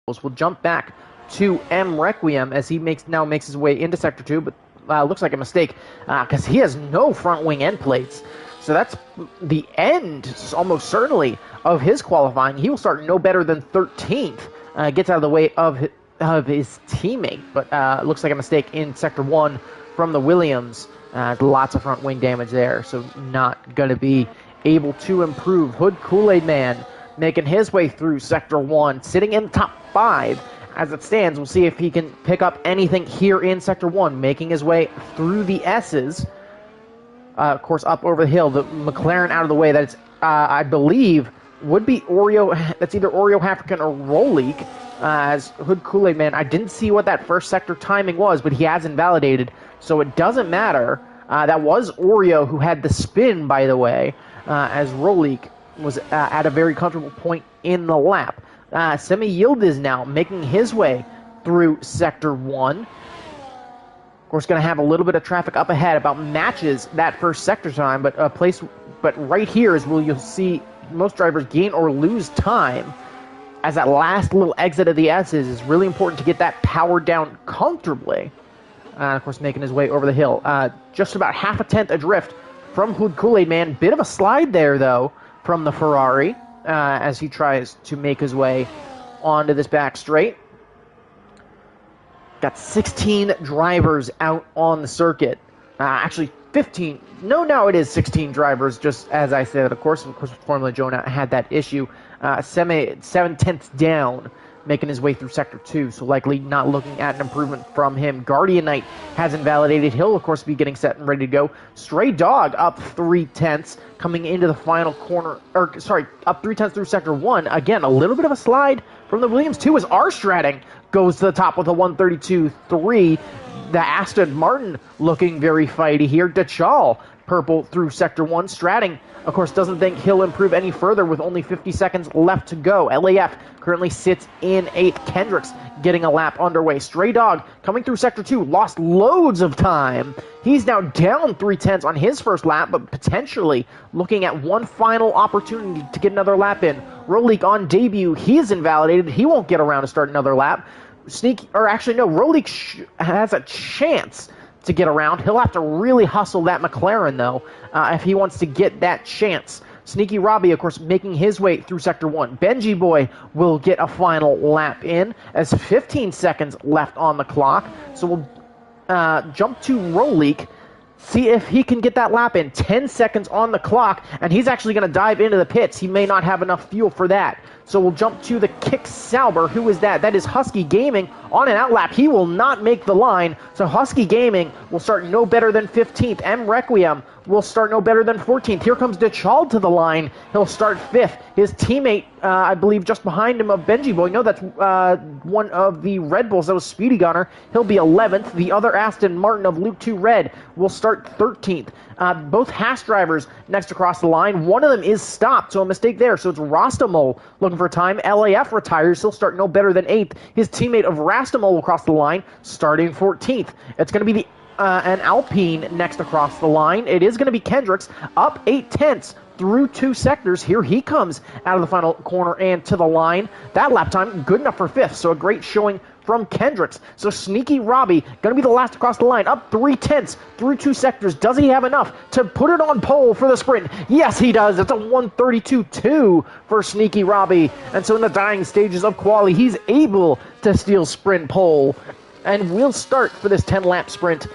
We'll jump back to M. Requiem as he now makes his way into Sector 2, but looks like a mistake because he has no front wing end plates. So that's the end, almost certainly, of his qualifying. He will start no better than 13th. Gets out of the way of his teammate, but looks like a mistake in Sector 1 from the Williams. Lots of front wing damage there, so not going to be able to improve. Hood Kool-Aid Man making his way through Sector 1, sitting in the top 5 as it stands. We'll see if he can pick up anything here in Sector 1, making his way through the S's. Of course, up over the hill, the McLaren out of the way. That's, I believe, would be Oreo. That's either Oreo African or Roleak. As Hood Kool-Aid Man, I didn't see what that first sector timing was, but he has invalidated, so it doesn't matter. That was Oreo who had the spin, by the way, as Roleak was at a very comfortable point in the lap. Semi Yildiz now making his way through Sector 1. Of course, going to have a little bit of traffic up ahead, about matches that first sector time, but right here is where you'll see most drivers gain or lose time, as that last little exit of the S's is really important to get that powered down comfortably. Of course, making his way over the hill. Just about half a tenth adrift from Hood Kool-Aid Man. Bit of a slide there, though, from the Ferrari as he tries to make his way onto this back straight. Got 16 drivers out on the circuit. Actually, 15. No, it is 16 drivers, just as I said. Of course, Formula Jonah had that issue. 7/10 down, making his way through Sector 2, so likely not looking at an improvement from him. Guardian Knight has invalidated. He'll, of course, be getting set and ready to go. Stray Dog up 3/10, coming into the final corner, up 3/10 through Sector 1. Again, a little bit of a slide from the Williams 2 as R-Stratting goes to the top with a 132.3. The Aston Martin looking very fighty here. Dachal, purple through Sector 1. Stratting, of course, doesn't think he'll improve any further with only 50 seconds left to go. LAF currently sits in 8th. Kendricks getting a lap underway. Stray Dog coming through Sector 2, lost loads of time. He's now down 3/10 on his first lap, but potentially looking at one final opportunity to get another lap in. Roleak on debut, he is invalidated. He won't get around to start another lap. Roleak has a chance to get around. He'll have to really hustle that McLaren, though, if he wants to get that chance. Sneaky Robbie, of course, making his way through Sector 1. Benji Boy will get a final lap in as 15 seconds left on the clock. So we'll jump to Roleak, see if he can get that lap in. 10 seconds on the clock, and he's actually going to dive into the pits. He may not have enough fuel for that. So we'll jump to the Kick Sauber. Who is that? That is Husky Gaming on an outlap. He will not make the line. So Husky Gaming will start no better than 15th. M. Requiem will start no better than 14th. Here comes Dachal to the line. He'll start 5th. His teammate, I believe, just behind him of Benji Boy. No, that's one of the Red Bulls. That was Speedy Gunner. He'll be 11th. The other Aston Martin of Luke 2 Red will start 13th. Both Haas drivers next across the line. One of them is stopped, so a mistake there. So it's Rostamol looking for time. LAF retires. He'll start no better than 8th. His teammate of Rastamol will cross the line, starting 14th. It's going to be an Alpine next across the line. It is going to be Kendricks, up 8/10 through 2 sectors. Here he comes out of the final corner and to the line. That lap time, good enough for 5th, so a great showing from Kendricks. So Sneaky Robbie, going to be the last across the line, up 3/10 through 2 sectors. Does he have enough to put it on pole for the sprint? Yes, he does. It's a 132.2 for Sneaky Robbie. And so in the dying stages of quali, he's able to steal sprint pole. And we'll start for this 10-lap sprint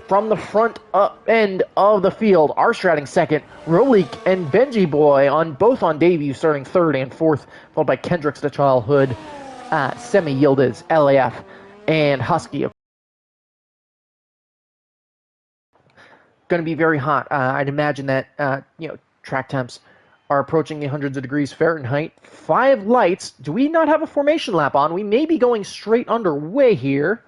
from the front end of the field. R-Stratting second, Roleak and Benji Boy both on debut, starting 3rd and 4th, followed by Kendricks, Dachal, Hood, Semi Yildiz, LAF, and Husky. Going to be very hot. I'd imagine that track temps are approaching the hundreds of degrees Fahrenheit. 5 lights. Do we not have a formation lap on? We may be going straight underway here.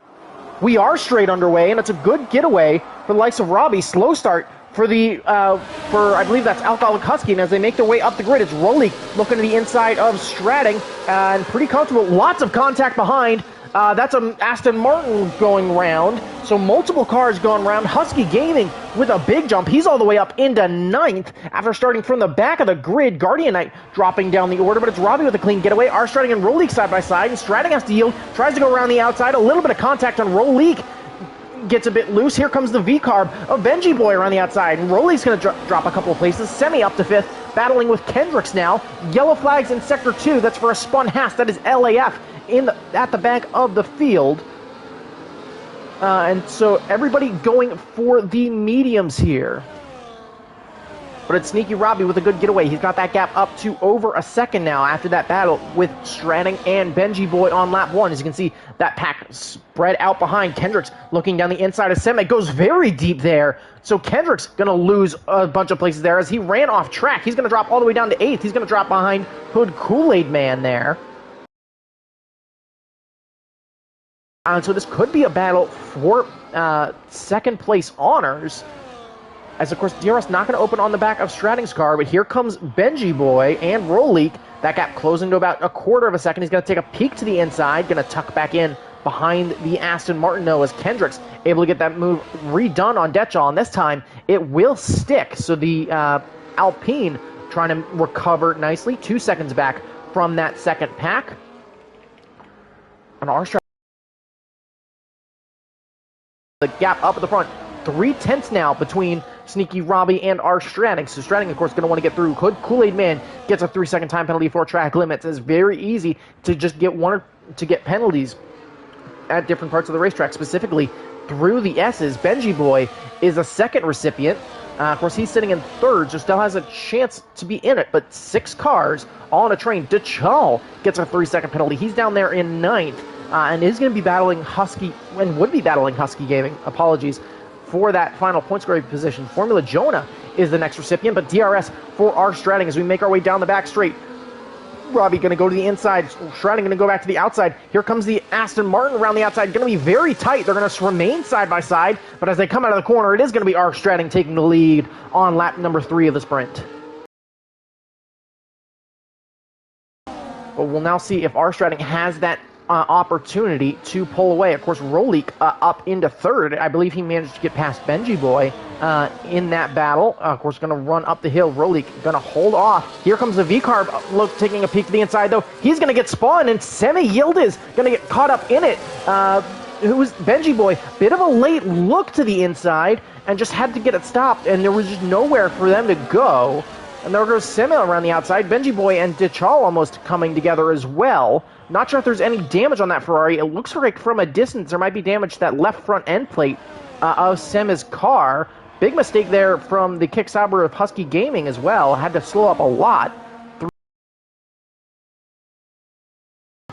We are straight underway, and it's a good getaway for the likes of Robbie. Slow start for I believe that's Alcoholic Husky, and as they make their way up the grid, it's Roleak looking to the inside of Stratting, and pretty comfortable. Lots of contact behind. That's a Aston Martin going round. So multiple cars going round. Husky Gaming with a big jump. He's all the way up into 9th after starting from the back of the grid. Guardian Knight dropping down the order, but it's Robbie with a clean getaway. R-Stratting and Roleak side by side, and Stratting has to yield. Tries to go around the outside. A little bit of contact on Roleak. Gets a bit loose. Here comes the V-Carb of Benji Boy around the outside. And Roleak's going to drop a couple of places. Semi up to 5th. Battling with Kendricks now. Yellow flags in Sector 2. That's for a spun Haas. That is LAF at the back of the field. And so everybody going for the mediums here. But it's Sneaky Robbie with a good getaway. He's got that gap up to over a second now after that battle with Stratting and Benji Boy on lap 1. As you can see, that pack spread out behind. Kendricks looking down the inside of Semi. Goes very deep there. So Kendricks going to lose a bunch of places there as he ran off track. He's going to drop all the way down to 8th. He's going to drop behind Hood Kool-Aid Man there. So this could be a battle for second place honors. As, of course, DRS not going to open on the back of Stratting's car, but here comes Benji Boy and Roleak. That gap closing to about a quarter of a second. He's going to take a peek to the inside, going to tuck back in behind the Aston Martin, though, as Kendricks able to get that move redone on Detchall, and this time it will stick. So the Alpine trying to recover nicely, 2 seconds back from that second pack. And R-Stratting, the gap up at the front. 3/10 now between Sneaky Robbie and R-Stratting. So Stratting, of course, going to want to get through. Hood Kool-Aid Man gets a 3-second time penalty for track limits. It's very easy to just get get penalties at different parts of the racetrack, specifically through the S's. Benji Boy is a second recipient. Of course, he's sitting in 3rd, so still has a chance to be in it, but 6 cars all on a train. Detchall gets a 3-second penalty. He's down there in 9th, and is going to be battling Husky, and would be battling Husky Gaming, apologies, for that final point scoring position. Formula Jonah is the next recipient, but DRS for R-Stratting as we make our way down the back straight. Robbie going to go to the inside. Stratting going to go back to the outside. Here comes the Aston Martin around the outside. Going to be very tight. They're going to remain side by side, but as they come out of the corner, it is going to be R-Stratting taking the lead on lap number 3 of the sprint. But we'll now see if R-Stratting has that opportunity to pull away. Of course, Roleak up into 3rd. I believe he managed to get past Benji Boy in that battle. Of course, going to run up the hill. Roleak going to hold off. Here comes the V-Carb. Look, taking a peek to the inside, though. He's going to get spun, and Semi Yildiz going to get caught up in it. Who's Benji Boy? Bit of a late look to the inside, and just had to get it stopped, and there was just nowhere for them to go. And there goes Semi around the outside. Benji Boy and Detchall almost coming together as well. Not sure if there's any damage on that Ferrari. It looks like from a distance there might be damage to that left front end plate of Semi's car. Big mistake there from the Kick Sauber of Husky Gaming as well. Had to slow up a lot.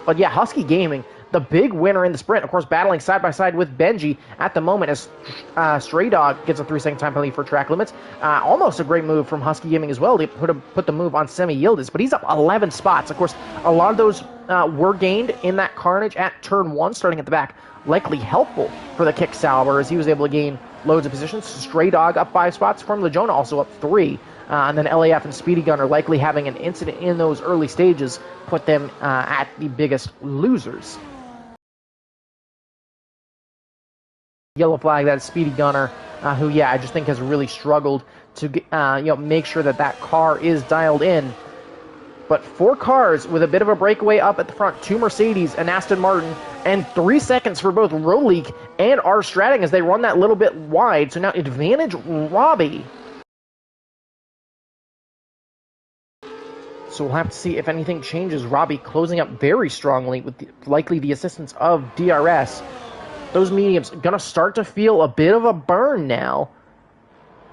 But yeah, Husky Gaming, the big winner in the sprint. Of course, battling side by side with Benji at the moment as Stray Dog gets a 3-second time penalty for track limits. Almost a great move from Husky Gaming as well to put the move on Semi Yildiz, but he's up 11 spots. Of course, a lot of those were gained in that carnage at turn 1, starting at the back. Likely helpful for the Kick Sauber as he was able to gain loads of positions. Stray Dog up 5 spots. Formula Jonah also up 3. And then LAF and Speedy Gunner likely having an incident in those early stages put them at the biggest losers. Yellow flag, that is Speedy Gunner, who, yeah, I just think has really struggled to make sure that that car is dialed in. But 4 cars with a bit of a breakaway up at the front, 2 Mercedes, an Aston Martin, and 3 seconds for both Roleak and R-Stratting as they run that little bit wide. So now advantage Robbie. So we'll have to see if anything changes. Robbie closing up very strongly with likely the assistance of DRS. Those mediums going to start to feel a bit of a burn now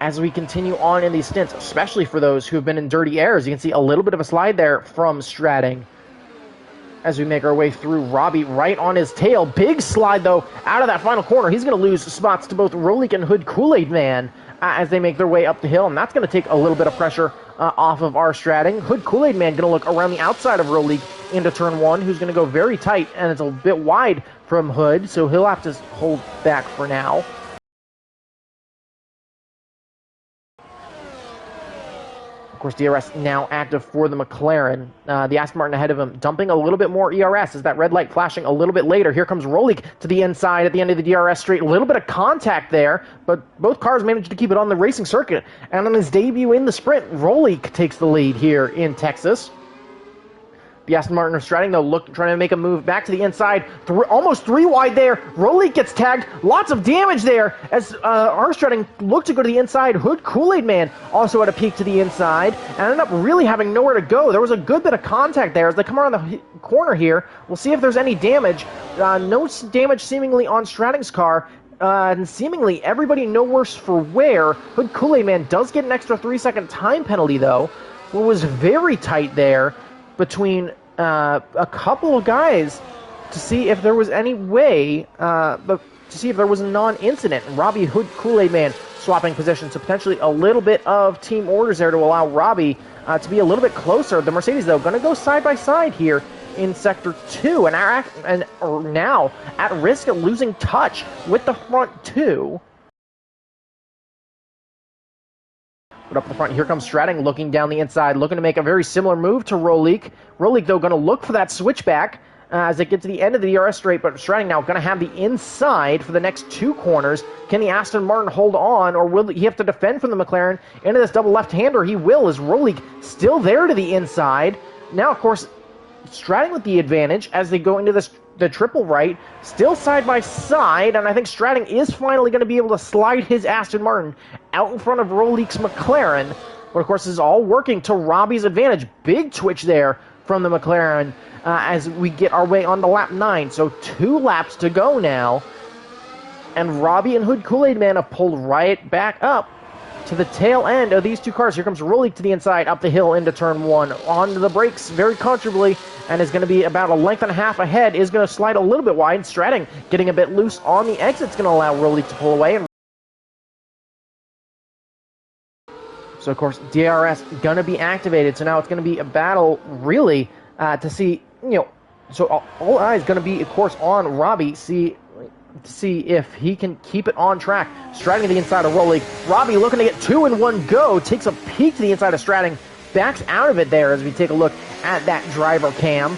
as we continue on in these stints, especially for those who have been in dirty airs. You can see a little bit of a slide there from Stratting as we make our way through. Robbie right on his tail. Big slide, though, out of that final corner. He's going to lose spots to both Roleak and Hood Kool-Aid Man as they make their way up the hill, and that's going to take a little bit of pressure off of R-Stratting. Hood Kool-Aid Man going to look around the outside of Roleak into turn 1, who's going to go very tight, and it's a bit wide from Hood, so he'll have to hold back for now. Of course, DRS now active for the McLaren. The Aston Martin ahead of him, dumping a little bit more ERS as that red light flashing a little bit later. Here comes Rolik to the inside at the end of the DRS straight. A little bit of contact there, but both cars managed to keep it on the racing circuit. And on his debut in the sprint, Rolik takes the lead here in Texas. The Aston Martin are striding, though, trying to make a move back to the inside. Almost 3 wide there. Rolik gets tagged. Lots of damage there as Armstrong looked to go to the inside. Hood Kool-Aid Man also had a peek to the inside and ended up really having nowhere to go. There was a good bit of contact there as they come around the corner here. We'll see if there's any damage. No damage seemingly on Strading's car. And seemingly everybody no worse for wear. Hood Kool-Aid Man does get an extra 3-second time penalty, though. It was very tight there between a couple of guys to see if there was any way, to see if there was a non-incident. Robbie Hood Kool-Aid Man swapping positions, so potentially a little bit of team orders there to allow Robbie to be a little bit closer. The Mercedes, though, going to go side by side here in Sector 2, and are now at risk of losing touch with the front two. But up the front, here comes Strading looking down the inside, looking to make a very similar move to Rolik. Rolik, though, going to look for that switchback as they get to the end of the DRS straight, but Strading now going to have the inside for the next 2 corners. Can the Aston Martin hold on, or will he have to defend from the McLaren into this double left-hander? He will, as Rolik still there to the inside. Now, of course, Strading with the advantage as they go into the triple right, still side by side, and I think Strading is finally going to be able to slide his Aston Martin out in front of Rolik's McLaren. But of course, this is all working to Robbie's advantage. Big twitch there from the McLaren as we get our way on to lap 9. So 2 laps to go now, and Robbie and Hood Kool-Aid Man have pulled right back up to the tail end of these 2 cars. Here comes Rolik to the inside, up the hill into turn 1, onto the brakes very comfortably, and is going to be about a length and a half ahead, is going to slide a little bit wide. Strading getting a bit loose on the exit. It's going to allow Rolik to pull away. So, of course, DRS going to be activated, so now it's going to be a battle, really, to see, so all eyes going to be, of course, on Robbie, to see if he can keep it on track. Strading to the inside of Rolik. Robbie looking to get 2 in one go. Takes a peek to the inside of Strading. Backs out of it there as we take a look at that driver cam.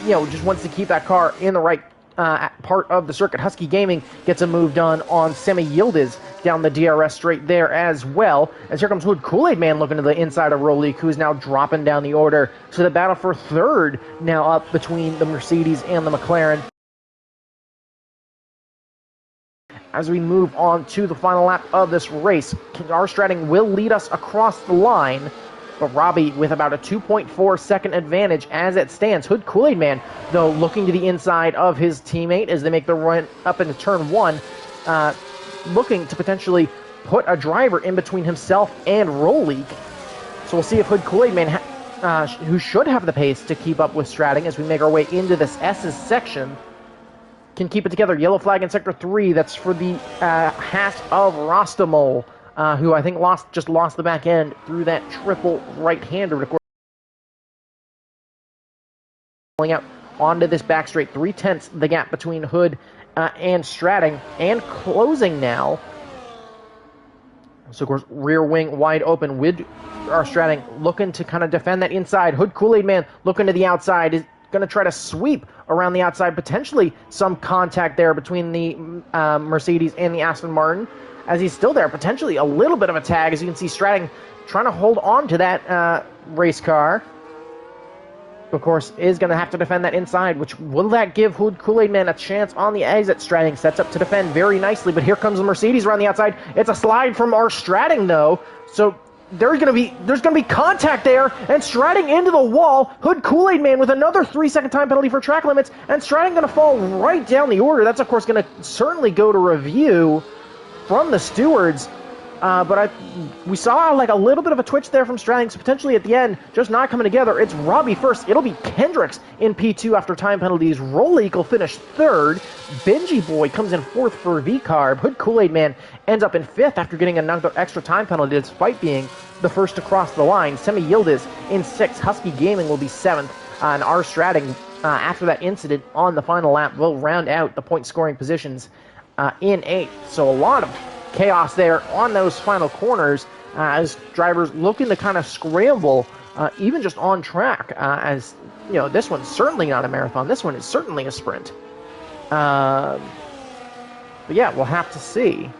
Just wants to keep that car in the right part of the circuit. Husky Gaming gets a move done on Semi Yildiz down the DRS straight there as well. As here comes Hood Kool-Aid Man looking to the inside of Rolik, who's now dropping down the order. So the battle for third now up between the Mercedes and the McLaren. As we move on to the final lap of this race, our Strading will lead us across the line, but Robbie with about a 2.4 second advantage as it stands. Hood Kool-Aid Man, though, looking to the inside of his teammate as they make the run up into turn 1, looking to potentially put a driver in between himself and Rolik. So we'll see if Hood Kool-Aid Man, who should have the pace to keep up with Strading as we make our way into this S's section, can keep it together. Yellow flag in Sector 3. That's for the hat of Rostamol, who I think just lost the back end through that triple right-hander. Of course, pulling out onto this back straight. 3/10 the gap between Hood and Strading, and closing now. So, of course, rear wing wide open with our Strading looking to kind of defend that inside. Hood Kool-Aid Man looking to the outside. Is going to try to sweep around the outside. Potentially some contact there between the Mercedes and the Aston Martin. As he's still there, potentially a little bit of a tag. As you can see, Strading trying to hold on to that race car. Of course, is going to have to defend that inside, which will that give Hood Kool-Aid Man a chance on the exit? Strading sets up to defend very nicely, but here comes the Mercedes around the outside. It's a slide from our Strading, though, so there's going to be contact there, and Strading into the wall. Hood Kool-Aid Man with another 3-second time penalty for track limits, and Strading going to fall right down the order. That's, of course, going to certainly go to review from the stewards. But we saw like a little bit of a twitch there from Strading, so potentially at the end, just not coming together. It's Robbie first. It'll be Kendricks in P2 after time penalties. Rolik will finish third. Benji Boy comes in fourth for V-Carb. Hood Kool-Aid Man ends up in fifth after getting another extra time penalty despite being the first to cross the line. Semi Yildiz in sixth. Husky Gaming will be seventh. And our Strading, after that incident on the final lap, will round out the point scoring positions in eighth. So a lot of chaos there on those final corners, as drivers looking to kind of scramble, even just on track, as, you know, this one's certainly not a marathon. This one is certainly a sprint. But yeah, we'll have to see.